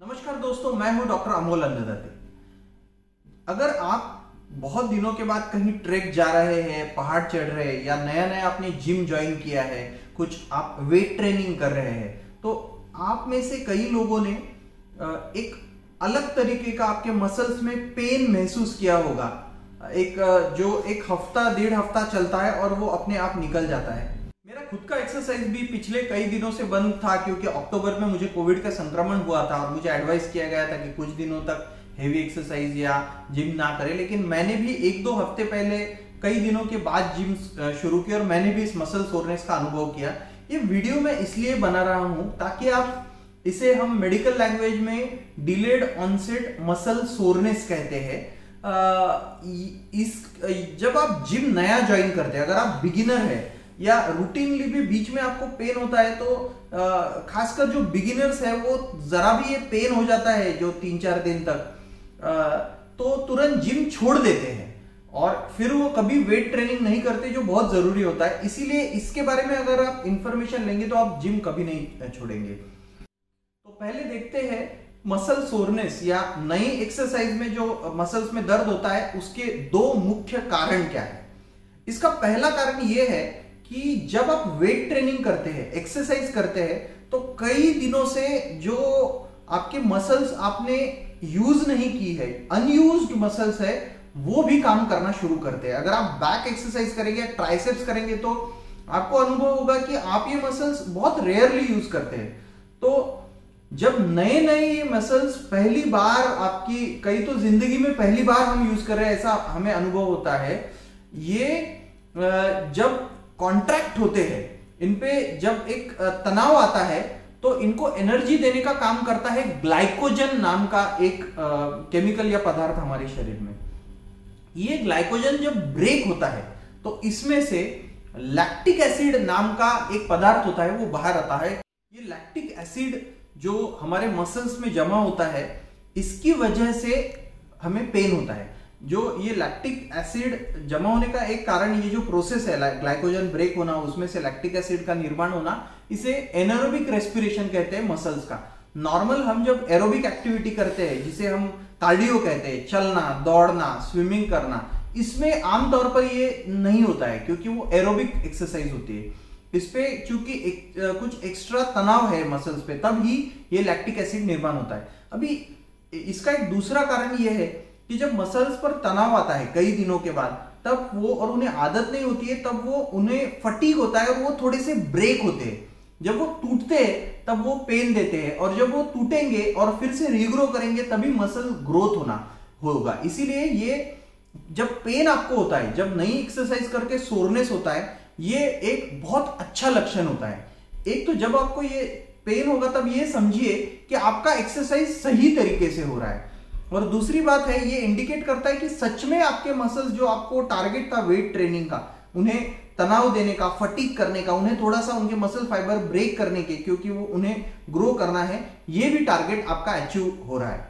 नमस्कार दोस्तों, मैं हूं डॉक्टर अमोल अन्नदाते। अगर आप बहुत दिनों के बाद कहीं ट्रैक जा रहे हैं, पहाड़ चढ़ रहे हैं या नया नया आपने जिम ज्वाइन किया है, कुछ आप वेट ट्रेनिंग कर रहे हैं, तो आप में से कई लोगों ने एक अलग तरीके का आपके मसल्स में पेन महसूस किया होगा। जो एक हफ्ता डेढ़ हफ्ता चलता है और वो अपने आप निकल जाता है। मेरा खुद का एक्सरसाइज भी पिछले कई दिनों से बंद था क्योंकि अक्टूबर में मुझे कोविड का संक्रमण हुआ था और मुझे एडवाइस किया गया था कि कुछ दिनों तक हेवी एक्सरसाइज या जिम ना करें। लेकिन मैंने भी एक दो हफ्ते पहले कई दिनों के बाद जिम शुरू की और मैंने भी इस मसल सोरनेस का अनुभव किया। ये वीडियो मैं इसलिए बना रहा हूं ताकि आप इसे हम मेडिकल लैंग्वेज में डिलेड ऑनसेट मसल सोरनेस कहते हैं। जब आप जिम नया ज्वाइन करते हैं, अगर आप बिगिनर है या रूटीनली भी बीच में आपको पेन होता है, तो खासकर जो बिगिनर्स है वो जरा भी ये पेन हो जाता है जो 3-4 दिन तक, तो तुरंत जिम छोड़ देते हैं और फिर वो कभी वेट ट्रेनिंग नहीं करते, जो बहुत जरूरी होता है। इसीलिए इसके बारे में अगर आप इंफॉर्मेशन लेंगे तो आप जिम कभी नहीं छोड़ेंगे। तो पहले देखते हैं मसल सोरनेस या नई एक्सरसाइज में जो मसल्स में दर्द होता है उसके दो मुख्य कारण क्या है। इसका पहला कारण यह है कि जब आप वेट ट्रेनिंग करते हैं, एक्सरसाइज करते हैं, तो कई दिनों से जो आपके मसल्स आपने यूज नहीं की है, अनयूज्ड मसल्स है, वो भी काम करना शुरू करते हैं। अगर आप बैक एक्सरसाइज करेंगे, ट्राइसेप्स करेंगे, तो आपको अनुभव होगा कि आप ये मसल्स बहुत रेयरली यूज करते हैं। तो जब नए नए ये मसल्स पहली बार आपकी, कई तो जिंदगी में पहली बार हम यूज कर रहे हैं, ऐसा हमें अनुभव होता है। ये जब कॉन्ट्रैक्ट होते हैं, इन पे जब एक तनाव आता है, तो इनको एनर्जी देने का काम करता है ग्लाइकोजन नाम का एक केमिकल या पदार्थ हमारे शरीर में। ये ग्लाइकोजन जब ब्रेक होता है तो इसमें से लैक्टिक एसिड नाम का एक पदार्थ होता है, वो बाहर आता है। ये लैक्टिक एसिड जो हमारे मसल्स में जमा होता है, इसकी वजह से हमें पेन होता है। जो ये लैक्टिक एसिड जमा होने का एक कारण, ये जो प्रोसेस है ग्लाइकोजन ब्रेक होना, उसमें से लैक्टिक एसिड का निर्माण होना, इसे एनारोबिक रेस्पिरेशन कहते हैं मसल्स का। नॉर्मल हम जब एरोबिक एक्टिविटी करते हैं, जिसे हम कार्डियो कहते हैं, चलना, दौड़ना, स्विमिंग करना, इसमें आमतौर पर ये नहीं होता है क्योंकि वो एरोबिक एक्सरसाइज होती है। इस पे चूंकि कुछ एक्स्ट्रा तनाव है मसल्स पे, तब ही ये लैक्टिक एसिड निर्माण होता है। अभी इसका एक दूसरा कारण ये है कि जब मसल्स पर तनाव आता है कई दिनों के बाद, तब वो, और उन्हें आदत नहीं होती है, तब वो उन्हें फटीग होता है और वो थोड़े से ब्रेक होते हैं। जब वो टूटते हैं तब वो पेन देते हैं, और जब वो टूटेंगे और फिर से रीग्रो करेंगे तभी मसल ग्रोथ होगा। इसीलिए ये जब पेन आपको होता है, जब नई एक्सरसाइज करके सोरनेस होता है, ये एक बहुत अच्छा लक्षण होता है। एक तो जब आपको ये पेन होगा तब ये समझिए कि आपका एक्सरसाइज सही तरीके से हो रहा है, और दूसरी बात है, ये इंडिकेट करता है कि सच में आपके मसल्स, जो आपको टारगेट था वेट ट्रेनिंग का, उन्हें तनाव देने का, फटीग करने का, उन्हें थोड़ा सा उनके मसल फाइबर ब्रेक करने के, क्योंकि वो उन्हें ग्रो करना है, ये भी टारगेट आपका अचीव हो रहा है।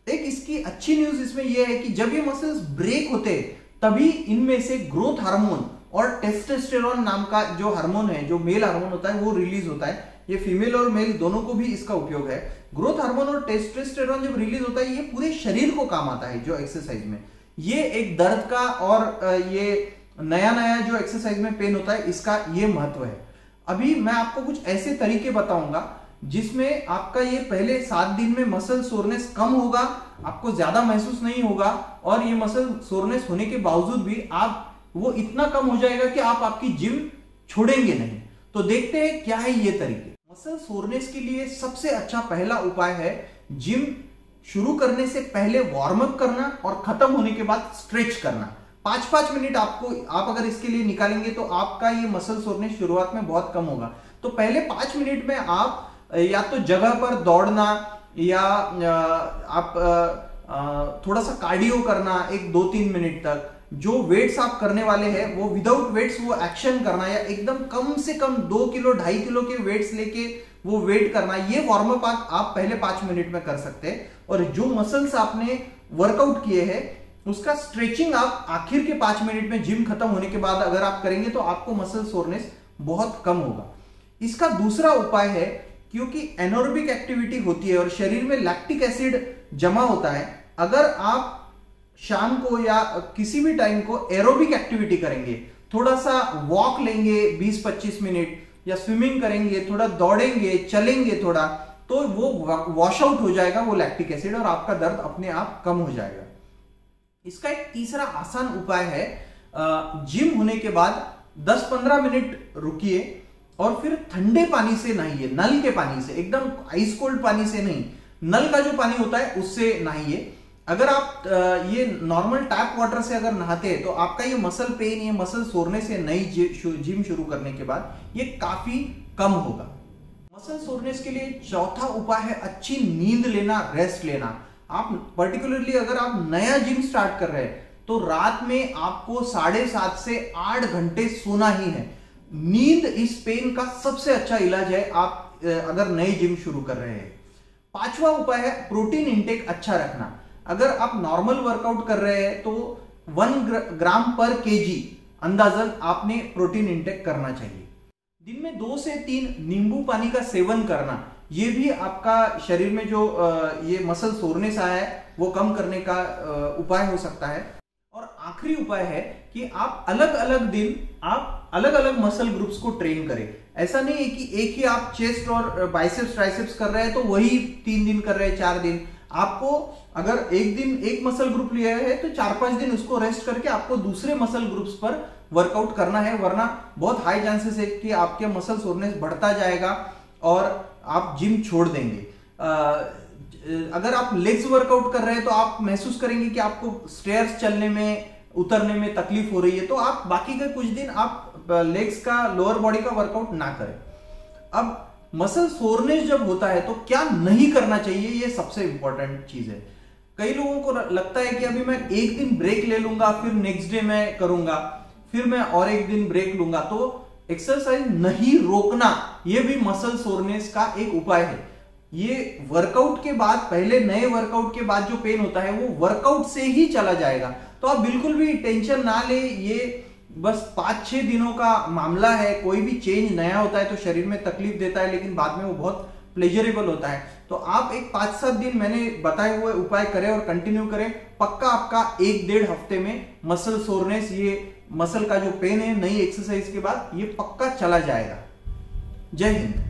एक इसकी अच्छी न्यूज इसमें यह है कि जब ये मसल्स ब्रेक होते हैं तभी इनमें से ग्रोथ हार्मोन और टेस्टोस्टेरोन नाम का जो हार्मोन है, जो मेल हार्मोन होता है, वो रिलीज होता है। ये फीमेल और मेल दोनों को भी इसका उपयोग है। ग्रोथ हार्मोन और टेस्टोस्टेरोन जब रिलीज होता है, ये पूरे शरीर को काम आता है। जो एक्सरसाइज में ये एक दर्द का और ये नया नया जो एक्सरसाइज में पेन होता है, इसका ये महत्व है। अभी मैं आपको कुछ ऐसे तरीके बताऊंगा जिसमें आपका ये पहले 7 दिन में मसल सोरनेस कम होगा, आपको ज्यादा महसूस नहीं होगा, और ये मसल सोरनेस होने के बावजूद भी वो इतना कम हो जाएगा कि आप आपकी जिम छोड़ेंगे नहीं। तो देखते हैं क्या है ये तरीके। मसल सोरनेस के लिए सबसे अच्छा पहला उपाय है जिम शुरू करने से पहले वार्म अप करना और खत्म होने के बाद स्ट्रेच करना। 5-5 मिनट आप अगर इसके लिए निकालेंगे तो आपका ये मसल सोरनेस शुरुआत में बहुत कम होगा। तो पहले 5 मिनट में आप या तो जगह पर दौड़ना, या आप थोड़ा सा कार्डियो करना 1-2-3 मिनट तक। जो वेट्स आप करने वाले हैं वो विदाउट वेट्स वो एक्शन करना, या एकदम कम से कम 2 किलो 2.5 किलो के वेट्स लेके वो वेट करना। ये वार्म अप आप पहले 5 मिनट में कर सकते हैं। और जो मसल्स आपने वर्कआउट किए हैं उसका स्ट्रेचिंग आप आखिर के 5 मिनट में जिम खत्म होने के बाद अगर आप करेंगे तो आपको मसल सोरनेस बहुत कम होगा। इसका दूसरा उपाय है क्योंकि एनोरोबिक एक्टिविटी होती है और शरीर में लैक्टिक एसिड जमा होता है। अगर आप शाम को या किसी भी टाइम को एरोबिक एक्टिविटी करेंगे, थोड़ा सा वॉक लेंगे 20-25 मिनट या स्विमिंग करेंगे, थोड़ा दौड़ेंगे, चलेंगे थोड़ा, तो वो वॉश आउट हो जाएगा वो लैक्टिक एसिड और आपका दर्द अपने आप कम हो जाएगा। इसका एक तीसरा आसान उपाय है, जिम होने के बाद 10-15 मिनट रुकिए और फिर ठंडे पानी से नहाइए, नल के पानी से, एकदम आइस कोल्ड पानी से नहीं, नल का जो पानी होता है उससे नहाइए। अगर आप ये नॉर्मल टैप वाटर से अगर नहाते हैं तो आपका ये मसल पेन, ये मसल सोरने से नई जिम शुरू करने के बाद ये काफी कम होगा। मसल सोरनेस के लिए चौथा उपाय है अच्छी नींद लेना, रेस्ट लेना। आप पर्टिकुलरली अगर आप नया जिम स्टार्ट कर रहे हैं तो रात में आपको 7.5 से 8 घंटे सोना ही है। नींद इस पेन का सबसे अच्छा इलाज है, आप अगर नए जिम शुरू कर रहे हैं। पांचवा उपाय है प्रोटीन इंटेक अच्छा रखना। अगर आप नॉर्मल वर्कआउट कर रहे हैं तो 1 ग्राम पर केजी अंदाजन आपने प्रोटीन इंटेक करना चाहिए। दिन में 2 से 3 नींबू पानी का सेवन करना, ये भी आपका शरीर में जो ये मसल सोरनेस आया है वो कम करने का उपाय हो सकता है। और आखिरी उपाय है कि आप अलग अलग दिन आप अलग अलग मसल ग्रुप्स को ट्रेन करें। ऐसा नहीं है कि एक ही आप चेस्ट और बाइसेप्स ट्राइसेप्स कर रहे हैं तो वही 3 दिन कर रहे हैं, 4 दिन। आपको अगर एक दिन एक मसल ग्रुप लिया है तो 4-5 दिन उसको रेस्ट करके आपको दूसरे मसल ग्रुप्स पर वर्कआउट करना है, वरना बहुत हाई चांसेस है कि आपके मसल सोरनेस बढ़ता जाएगा और आप जिम छोड़ देंगे। अगर आप लेग्स वर्कआउट कर रहे हैं तो आप महसूस करेंगे कि आपको स्टेयर्स चलने में, उतरने में तकलीफ हो रही है, तो आप बाकी के कुछ दिन आप लेग्स का, लोअर बॉडी का वर्कआउट ना करें। अब मसल सोरनेस जब होता है तो क्या नहीं करना चाहिए, ये सबसे इंपॉर्टेंट चीज है। कई लोगों को लगता है कि अभी मैं एक दिन ब्रेक ले लूंगा, फिर नेक्स्ट डे मैं करूंगा, फिर मैं और एक दिन ब्रेक लूंगा। तो एक्सरसाइज नहीं रोकना, ये भी मसल सोरनेस का एक उपाय है। ये वर्कआउट के बाद, पहले नए वर्कआउट के बाद जो पेन होता है वो वर्कआउट से ही चला जाएगा। तो आप बिल्कुल भी टेंशन ना ले, ये बस 5-6 दिनों का मामला है। कोई भी चेंज नया होता है तो शरीर में तकलीफ देता है, लेकिन बाद में वो बहुत प्लेजरेबल होता है। तो आप एक 5-7 दिन मैंने बताए हुए उपाय करें और कंटिन्यू करें, पक्का आपका 1-1.5 हफ्ते में मसल सोरनेस, ये मसल का जो पेन है नई एक्सरसाइज के बाद, ये पक्का चला जाएगा। जय हिंद।